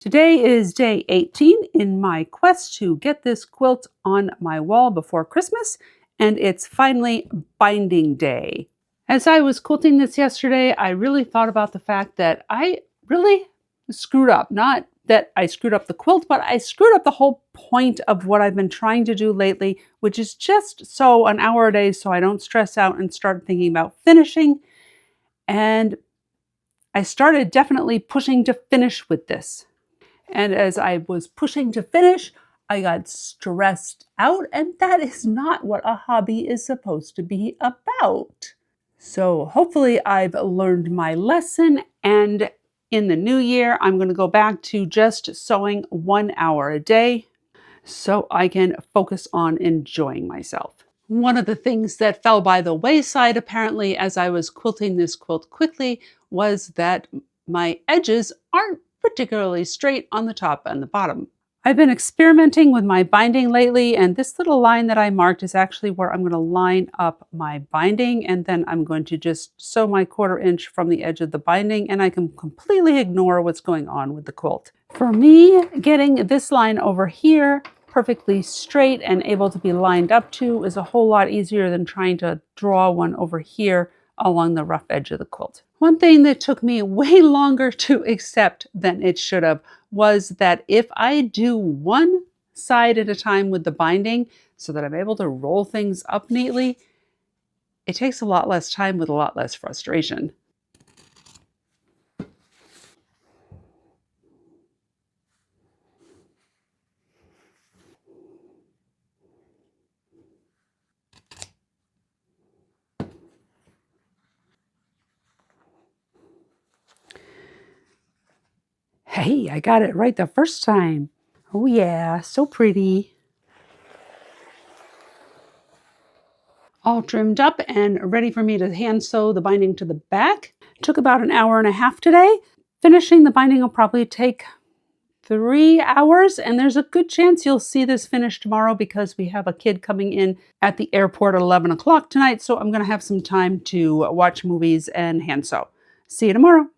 Today is day 18 in my quest to get this quilt on my wall before Christmas, and it's finally binding day. As I was quilting this yesterday, I really thought about the fact that I really screwed up. Not that I screwed up the quilt, but I screwed up the whole point of what I've been trying to do lately, which is just so an hour a day so I don't stress out and start thinking about finishing. And I started definitely pushing to finish with this. And as I was pushing to finish, I got stressed out, and that is not what a hobby is supposed to be about. So hopefully I've learned my lesson, and in the new year, I'm going to go back to just sewing 1 hour a day so I can focus on enjoying myself. One of the things that fell by the wayside, apparently, as I was quilting this quilt quickly, was that my edges aren't particularly straight on the top and the bottom. I've been experimenting with my binding lately, and this little line that I marked is actually where I'm going to line up my binding, and then I'm going to just sew my 1/4 inch from the edge of the binding, and I can completely ignore what's going on with the quilt. For me, getting this line over here perfectly straight and able to be lined up to is a whole lot easier than trying to draw one over here along the rough edge of the quilt. One thing that took me way longer to accept than it should have was that if I do one side at a time with the binding so that I'm able to roll things up neatly, it takes a lot less time with a lot less frustration. Hey, I got it right the first time. Oh yeah, so pretty. All trimmed up and ready for me to hand sew the binding to the back. Took about an hour and a half today. Finishing the binding will probably take 3 hours, and there's a good chance you'll see this finished tomorrow because we have a kid coming in at the airport at 11 o'clock tonight, so I'm going to have some time to watch movies and hand sew. See you tomorrow.